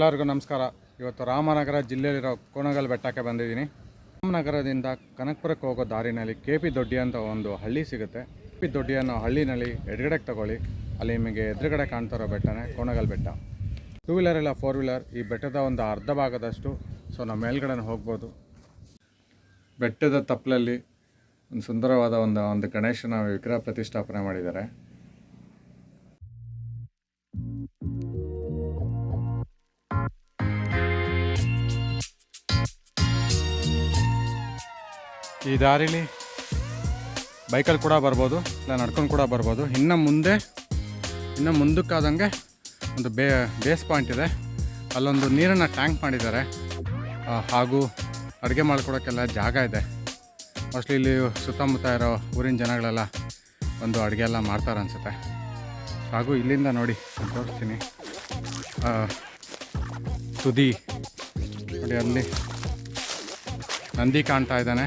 ಎಲ್ಲರಿಗೂ ನಮಸ್ಕಾರ. ಇವತ್ತು ರಾಮನಗರ ಜಿಲ್ಲೆಯಲ್ಲಿರೋ ಕೋಣಗಲ್ ಬೆಟ್ಟಕ್ಕೆ ಬಂದಿದ್ದೀನಿ. ರಾಮನಗರದಿಂದ ಕನಕಪುರಕ್ಕೆ ಹೋಗೋ ದಾರಿನಲ್ಲಿ KP ದೊಡ್ಡಿ ಅಂತ ಒಂದು ಹಳ್ಳಿ ಸಿಗುತ್ತೆ. KP ದೊಡ್ಡಿ ಅನ್ನೋ ಹಳ್ಳಿನಲ್ಲಿ ಎಡಗಡೆಗೆ ತಗೊಳ್ಳಿ, ಅಲ್ಲಿ ನಿಮಗೆ ಎದುರುಗಡೆ ಕಾಣ್ತಿರೋ ಬೆಟ್ಟನೇ ಕೋಣಗಲ್ ಬೆಟ್ಟ. 2 ವೀಲರ್ ಇಲ್ಲ 4 ವೀಲರ್ ಈ ಬೆಟ್ಟದ ಒಂದು ಅರ್ಧ ಭಾಗದಷ್ಟು ನಾವು ಮೇಲ್ಗಡೆ ಹೋಗ್ಬೋದು. ಬೆಟ್ಟದ ತಪ್ಪಲಲ್ಲಿ ಒಂದು ಸುಂದರವಾದ ಒಂದು ಗಣೇಶನ ವಿಗ್ರಹ ಪ್ರತಿಷ್ಠಾಪನೆ ಮಾಡಿದ್ದಾರೆ. ಈ ದಾರಿಲಿ ಬೈಕಲ್ಲಿ ಕೂಡ ಬರ್ಬೋದು, ಇಲ್ಲ ನಡ್ಕೊಂಡು ಕೂಡ ಬರ್ಬೋದು. ಇನ್ನು ಮುಂದಕ್ಕಾದಂಗೆ ಒಂದು ಬೇಸ್ ಪಾಯಿಂಟ್ ಇದೆ, ಅಲ್ಲೊಂದು ನೀರನ್ನು ಟ್ಯಾಂಕ್ ಮಾಡಿದ್ದಾರೆ, ಹಾಗೂ ಅಡುಗೆ ಮಾಡ್ಕೊಡೋಕ್ಕೆಲ್ಲ ಜಾಗ ಇದೆ. ಮೋಸ್ಟ್ಲಿ ಇಲ್ಲಿ ಸುತ್ತಮುತ್ತ ಇರೋ ಊರಿನ ಜನಗಳೆಲ್ಲ ಒಂದು ಅಡುಗೆ ಎಲ್ಲ ಮಾಡ್ತಾರೆ ಅನಿಸುತ್ತೆ. ಹಾಗೂ ಇಲ್ಲಿಂದ ನೋಡಿ ತೋರಿಸ್ತೀನಿ, ತುದಿ ನೋಡಿ, ಅಲ್ಲಿ ನಂದಿ ಕಾಣ್ತಾ ಇದ್ದಾನೆ.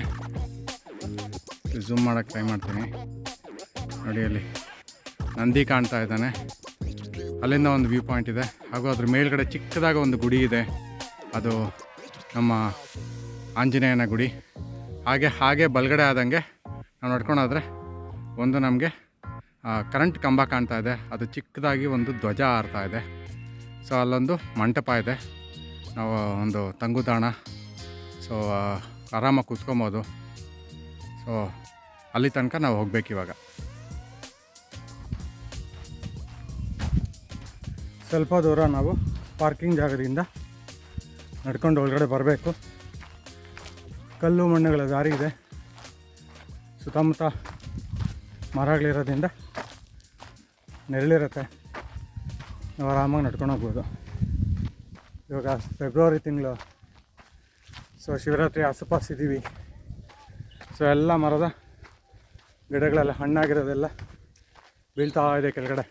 ಝೂಮ್ ಮಾಡೋಕ್ಕೆ ಟ್ರೈ ಮಾಡ್ತೀನಿ ನೋಡಿ, ಅಲ್ಲಿ ನಂದಿ ಕಾಣ್ತಾ ಇದ್ದಾನೆ. ಅಲ್ಲಿಂದ ಒಂದು ವ್ಯೂ ಪಾಯಿಂಟ್ ಇದೆ, ಹಾಗೂ ಅದ್ರ ಮೇಲ್ಗಡೆ ಚಿಕ್ಕದಾಗ ಒಂದು ಗುಡಿ ಇದೆ, ಅದು ನಮ್ಮ ಆಂಜನೇಯನ ಗುಡಿ. ಹಾಗೆ ಬಲಗಡೆ ಆದಂಗೆ ನಾವು ನಡ್ಕೊಂಡೋದ್ರೆ ಒಂದು ನಮಗೆ ಕರೆಂಟ್ ಕಂಬ ಕಾಣ್ತಾ ಇದೆ, ಅದು ಚಿಕ್ಕದಾಗಿ ಒಂದು ಧ್ವಜ ಹಾರ್ತಾ ಇದೆ. ಸೊ ಅಲ್ಲೊಂದು ಮಂಟಪ ಇದೆ, ನಾವು ಒಂದು ತಂಗುದಾಣ, ಸೊ ಆರಾಮಾಗಿ ಕೂತ್ಕೊಬೋದು. ಸೊ ಅಲ್ಲಿ ತನಕ ನಾವು ಹೋಗ್ಬೇಕು. ಇವಾಗ ಸ್ವಲ್ಪ ದೂರ ನಾವು ಪಾರ್ಕಿಂಗ್ ಜಾಗದಿಂದ ನಡ್ಕೊಂಡು ಒಳಗಡೆ ಬರಬೇಕು. ಕಲ್ಲು ಮಣ್ಣುಗಳ ದಾರಿ ಇದೆ, ಸುತ್ತಮುತ್ತ ಮರಗಳಿರೋದ್ರಿಂದ ನೆರಳಿರುತ್ತೆ, ನಾವು ಆರಾಮಾಗಿ ನಡ್ಕೊಂಡು ಹೋಗ್ಬೋದು. ಇವಾಗ ಫೆಬ್ರವರಿ ತಿಂಗಳು, ಸೊ ಶಿವರಾತ್ರಿ ಆಸುಪಾಸಿದ್ದೀವಿ. ಸೊ ಎಲ್ಲ ಮರದ ಗಿಡಗಳೆಲ್ಲ ಹಣ್ಣಾಗಿರೋದೆಲ್ಲ ಬೀಳ್ತಾ ಇದೆ ಕೆಳಗಡೆ.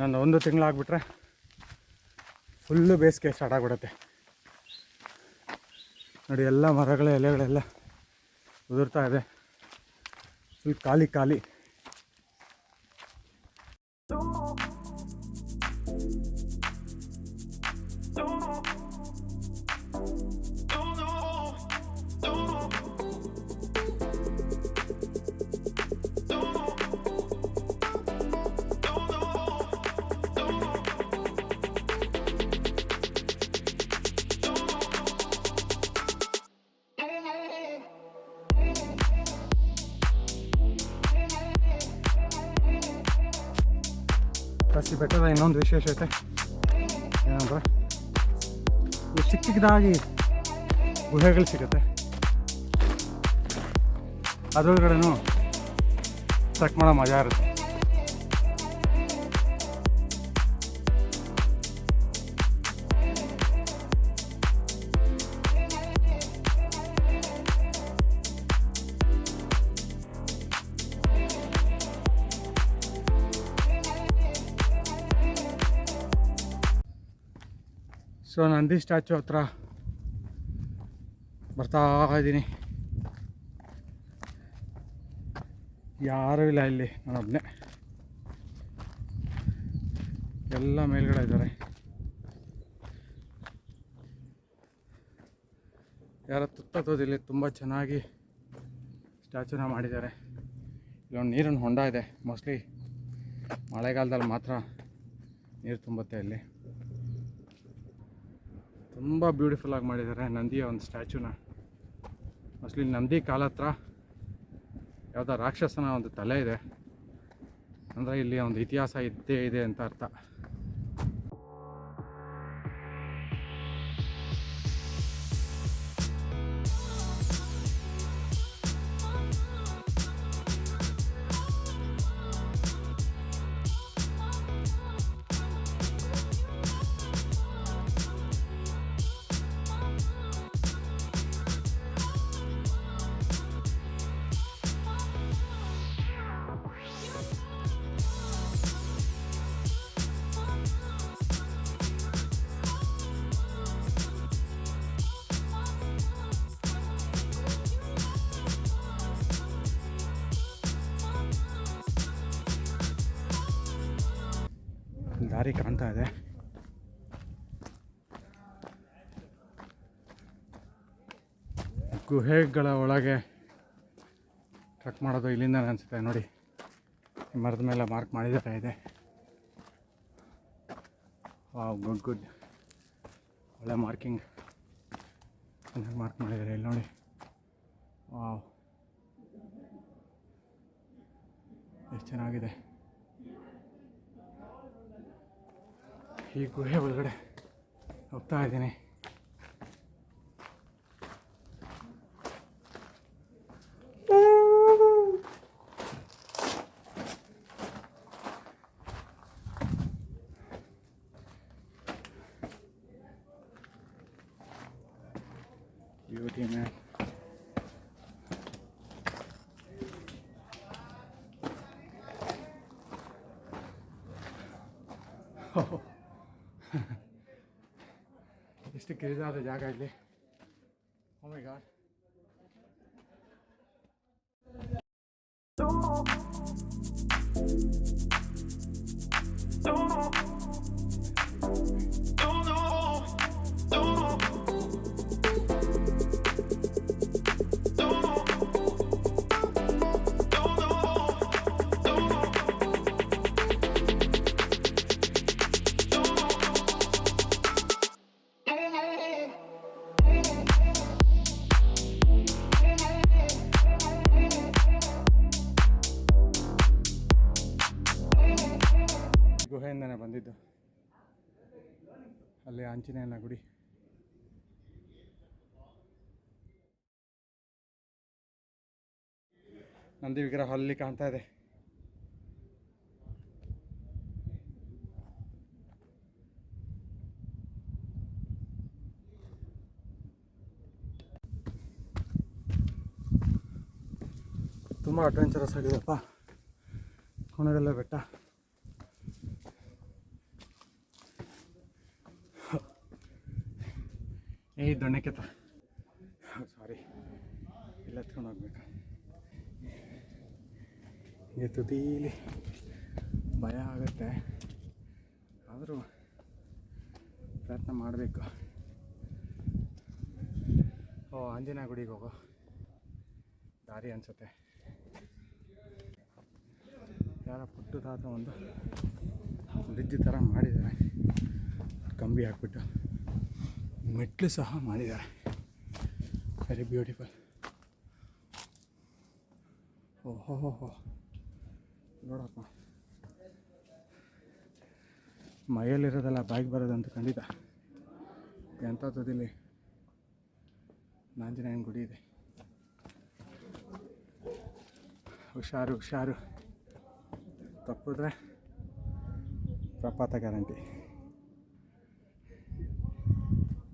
ನಾನು 1 ತಿಂಗಳಾಗ್ಬಿಟ್ರೆ ಫುಲ್ಲು ಬೇಸಿಗೆ ಸ್ಟಾರ್ಟ್ ಆಗಿಬಿಡುತ್ತೆ ನೋಡಿ. ಎಲ್ಲ ಮರಗಳ ಎಲೆಗಳೆಲ್ಲ ಉದುರ್ತಾ ಇದೆ, ಫುಲ್ ಖಾಲಿ. ಈ ಬೆಟ್ಟದ ಇನ್ನೊಂದು ವಿಶೇಷತೆ ಏನಂದರೆ, ಚಿಕ್ಕದಾಗಿ ಗುಹೆಗಳು ಸಿಗುತ್ತೆ, ಅದರೊಳಗಡೆನೂ ಟ್ರೆಕ್ ಮಾಡೋ ಮಜಾ ಇರುತ್ತೆ. ಸೊ ನಂದಿ ಸ್ಟ್ಯಾಚು ಹತ್ರ ಬರ್ತಾ ಇದ್ದೀನಿ. ಯಾರೂ ಇಲ್ಲ ಇಲ್ಲಿ, ನಾನೊಬ್ಬನೇ. ಎಲ್ಲ ಮೇಲ್ಗಡೆ ಇದ್ದಾರೆ, ಯಾರ ತುತ್ತೋದಿಲ್ಲ. ತುಂಬ ಚೆನ್ನಾಗಿ ಸ್ಟ್ಯಾಚುನ ಮಾಡಿದ್ದಾರೆ. ಇಲ್ಲೊಂದು ನೀರಿನ ಹೊಂಡ ಇದೆ, ಮೋಸ್ಟ್ಲಿ ಮಳೆಗಾಲದಲ್ಲಿ ಮಾತ್ರ ನೀರು ತುಂಬುತ್ತೆ ಇಲ್ಲಿ. ತುಂಬ ಬ್ಯೂಟಿಫುಲ್ಲಾಗಿ ಮಾಡಿದ್ದಾರೆ ನಂದಿಯ ಒಂದು ಸ್ಟ್ಯಾಚುನ. ಮೋಸ್ಟ್ಲಿ ನಂದಿ ಕಾಲ ಹತ್ರ ಯಾವುದೋ ರಾಕ್ಷಸನ ಒಂದು ತಲೆ ಇದೆ, ಅಂದರೆ ಇಲ್ಲಿ ಒಂದು ಇತಿಹಾಸ ಇದ್ದೇ ಇದೆ ಅಂತ ಅರ್ಥ. ದಾರಿ ಕಾಣ್ತಾ ಇದೆ. ಗುಹೆಗಳ ಒಳಗೆ ಟ್ರಕ್ ಮಾಡೋದು ಇಲ್ಲಿಂದ ಅನಿಸುತ್ತೆ ನೋಡಿ. ಈ ಮರದ ಮೇಲೆ ಮಾರ್ಕ್ ಮಾಡಿದ್ದಾರೆ ಇದೆ. ವಾವ್, ಗುಡ್ ಗುಡ್, ಒಳ್ಳೆ ಮಾರ್ಕಿಂಗ್, ಚೆನ್ನಾಗಿ ಮಾರ್ಕ್ ಮಾಡಿದ್ದಾರೆ ಇಲ್ಲಿ ನೋಡಿ. ವಾವ್, ಎಷ್ಟು ಚೆನ್ನಾಗಿದೆ. ಈ ಗುಹೆ ಒಳಗಡೆ ಹೋಗ್ತಾ ಇದ್ದೀನಿ. Beauty man. ಎಷ್ಟು ಕಿರಿದಾದ ಜಾಗ ಇಲ್ಲಿ. ಓ ಮೈ ಗಾಡ್. ಗುಹೆಯಿಂದನೇ ಬಂದಿದ್ದು. ಅಲ್ಲಿ ಆಂಜನೇಯನ ಗುಡಿ. ನಂದಿ ವಿಗ್ರಹ ಅಲ್ಲಿ ಕಾಣ್ತಾ ಇದೆ. ತುಂಬ ಅಡ್ವೆಂಚರಸ್ ಆಗಿದೆಪ್ಪ ಕೊನೆಗೆಲ್ಲ ಬೆಟ್ಟ. ದೊಣ್ಣೆಕೆತ್ತ, ಸಾರಿ, ಇಲ್ಲ ಎತ್ಕೊಂಡು ಹೋಗ್ಬೇಕು. ಈ ತುದೀಲಿ ಭಯ ಆಗುತ್ತೆ, ಆದರೂ ಪ್ರಯತ್ನ ಮಾಡಬೇಕು. ಓ, ಆಂಜನೇಯ ಗುಡಿಗೆ ಹೋಗೋ ದಾರಿ ಅನಿಸುತ್ತೆ. ಯಾರ ಪುಟ್ಟದಾದ ಒಂದು ಬ್ರಿಡ್ಜ್ ಥರ ಮಾಡಿದ್ದಾರೆ, ಕಂಬಿ ಹಾಕ್ಬಿಟ್ಟು ಮೆಟ್ಲು ಸಹ ಮಾಡಿದ್ದಾರೆ. Very beautiful. ಓಹೋ, ನೋಡಪ್ಪ, ಮೈಯಲ್ಲಿರೋದೆಲ್ಲ ಬಾಯಿಗೆ ಬರೋದಂತ ಖಂಡಿತ. ಎಂಥ ತುದಿಲಿ ಆಂಜನೇಯನ ಗುಡಿ ಇದೆ. ಹುಷಾರು ಹುಷಾರು, ತಪ್ಪಿದ್ರೆ ಪ್ರಪಾತ ಗ್ಯಾರಂಟಿ.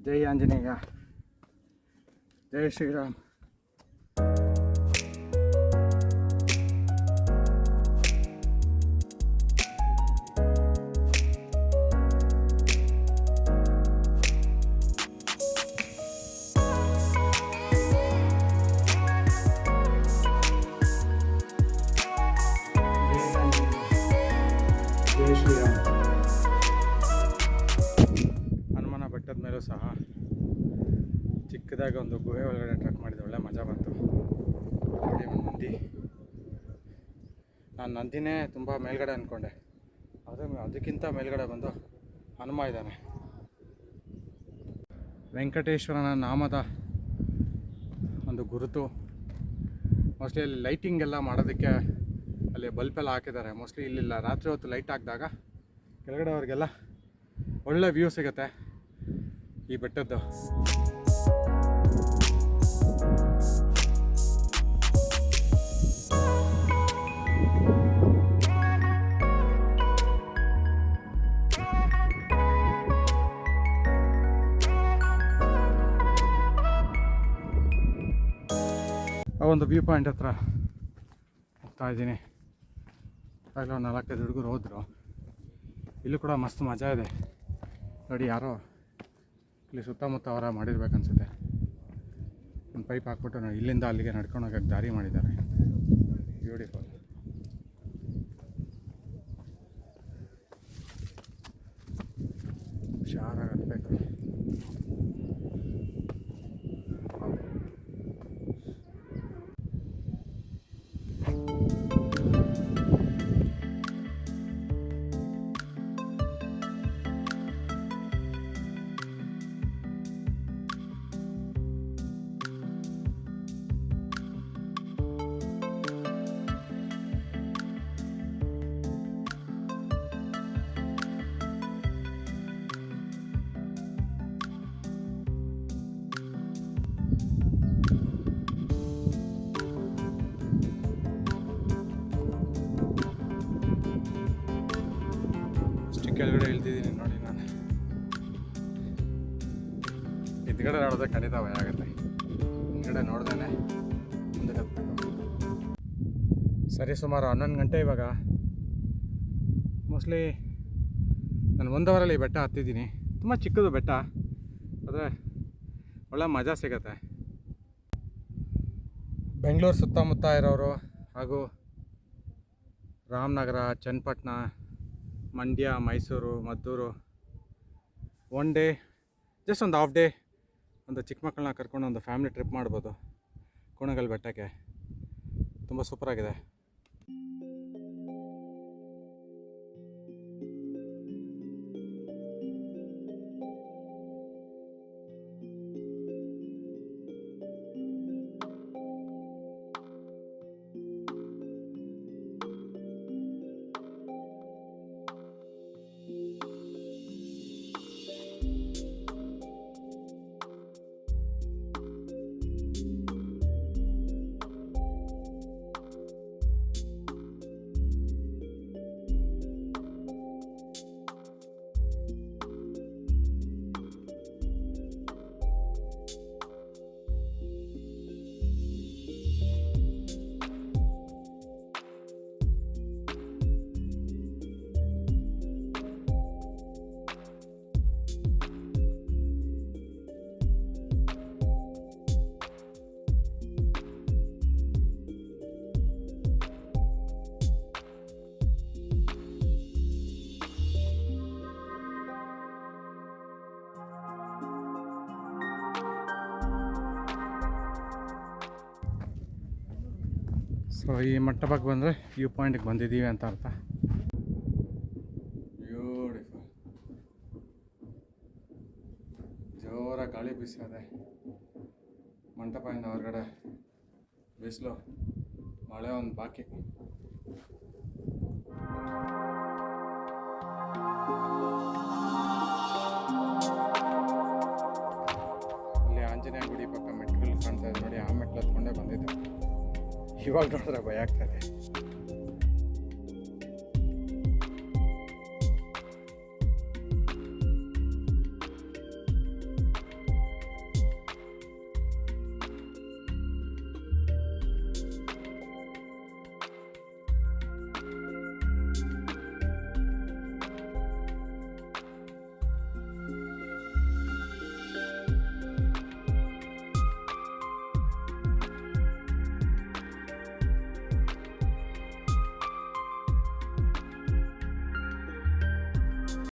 ಜೈ ಆಂಜನೇಯ, ಜೈ ಶ್ರೀರಾಮ್. ಜೈ ಶ್ರೀರಾಮ್. ಹನುಮನ ಬೆಟ್ಟದ ಮೇಲೂ ಸಹ ಚಿಕ್ಕದಾಗಿ ಒಂದು ಗುಹೆ ಒಳಗಡೆ ಟ್ರಕ್ ಮಾಡಿದೆ. ಒಳ್ಳೆ ಮಜಾ ಬಂತು. ನೋಡಿ, ಒಂದು ನಂದಿ. ನಾನು ನಂದಿನೇ ತುಂಬ ಮೇಲ್ಗಡೆ ಅಂದ್ಕೊಂಡೆ, ಅದಕ್ಕಿಂತ ಮೇಲ್ಗಡೆ ಬಂದು ಹನುಮ ಇದ್ದಾನೆ. ವೆಂಕಟೇಶ್ವರನ ನಾಮದ ಒಂದು ಗುರುತು. ಮೋಸ್ಟ್ಲಿ ಅಲ್ಲಿ ಲೈಟಿಂಗ್ ಎಲ್ಲ ಮಾಡೋದಕ್ಕೆ ಅಲ್ಲಿ ಬಲ್ಪೆಲ್ಲ ಹಾಕಿದ್ದಾರೆ. ಮೋಸ್ಟ್ಲಿ ಇಲ್ಲಿಲ್ಲ, ರಾತ್ರಿ ಹೊತ್ತು ಲೈಟ್ ಹಾಕಿದಾಗ ಕೆಳಗಡೆ ಅವ್ರಿಗೆಲ್ಲ ಒಳ್ಳೆ ವ್ಯೂ ಸಿಗುತ್ತೆ ಈ ಬೆಟ್ಟದ್ದು. ಆ ಒಂದು ವ್ಯೂ ಪಾಯಿಂಟ್ ಹತ್ರ ಹೋಗ್ತಾ ಇದ್ದೀನಿ. ಆಗಲೇ ಒಂದು 4-5 ಹುಡುಗರು ಹೋದರು. ಇಲ್ಲೂ ಕೂಡ ಮಸ್ತ್ ಮಜಾ ಇದೆ ನೋಡಿ. ಯಾರೋ ಇಲ್ಲಿ ಸುತ್ತಮುತ್ತ ಅವರ ಮಾಡಿರ್ಬೇಕನ್ಸುತ್ತೆ. ಒಂದು ಪೈಪ್ ಹಾಕ್ಬಿಟ್ಟು ನೋಡಿ, ಇಲ್ಲಿಂದ ಅಲ್ಲಿಗೆ ನಡ್ಕೊಂಡು ಹೋಗೋಕ್ಕೆ ದಾರಿ ಮಾಡಿದ್ದಾರೆ. ಬ್ಯೂಟಿಫುಲ್. ಹುಷಾರಾಗಿ ಹತ್ತಬೇಕು. ಕೆಳಗಡೆ ಇಳ್ದಿದ್ದೀನಿ ನೋಡಿ ನಾನು. ಹಿಂದ್ಗಡೆ ನೋಡಿದ್ರೆ ಖಂಡಿತ ಭಯ ಆಗುತ್ತೆ. ಹಿಂದ್ಗಡೆ ನೋಡ್ದೇನೆ ಮುಂದೆ ಹತ್ಬೇಕು. ಸರಿ, ಸುಮಾರು 11 ಗಂಟೆ ಇವಾಗ. ಮೋಸ್ಟ್ಲಿ ನಾನು 1 ಅವರಲ್ಲಿ ಬೆಟ್ಟ ಹತ್ತಿದ್ದೀನಿ. ತುಂಬ ಚಿಕ್ಕದು ಬೆಟ್ಟ, ಆದರೆ ಒಳ್ಳೆ ಮಜಾ ಸಿಗತ್ತೆ. ಬೆಂಗಳೂರು ಸುತ್ತಮುತ್ತ ಇರೋರು ಹಾಗೂ Ramanagara, Channapatna, Mandya, Mysuru, Maddur, one day just ಒಂದು ಹಾಫ್ ಡೇ ಒಂದು ಚಿಕ್ಕ ಮಕ್ಕಳನ್ನ ಕರ್ಕೊಂಡು ಒಂದು ಫ್ಯಾಮಿಲಿ ಟ್ರಿಪ್ ಮಾಡ್ಬೋದು ಕೋಣಗಲ್ ಬೆಟ್ಟಕ್ಕೆ. ತುಂಬ ಸೂಪರಾಗಿದೆ. ಸೊ ಈ ಮಂಟಪಕ್ಕೆ ಬಂದರೆ ವ್ಯೂ ಪಾಯಿಂಟಿಗೆ ಬಂದಿದ್ದೀವಿ ಅಂತ ಅರ್ಥ. ಬ್ಯೂಟಿಫುಲ್, ಜೋರ ಗಾಳಿ ಬೀಸಿದೆ. ಮಂಟಪದಿಂದ ಹೊರಗಡೆ ಬಿಸಿಲು, ಮಳೆ ಒಂದು ಬಾಕಿ. ಇಲ್ಲಿ ಆಂಜನೇಯ ಗುಡಿ ಪಕ್ಕ ಮೆಟ್ಲು ಕಾಣ್ತಾ ಇದೆ ನೋಡಿ. ಆ ಮೆಟ್ಲು ಹತ್ಕೊಂಡೇ ಬಂದಿದ್ದೆ. ಇವಾಗ ನೋಡಿದ್ರೆ ಭಯ ಆಗ್ತಾಯಿದೆ.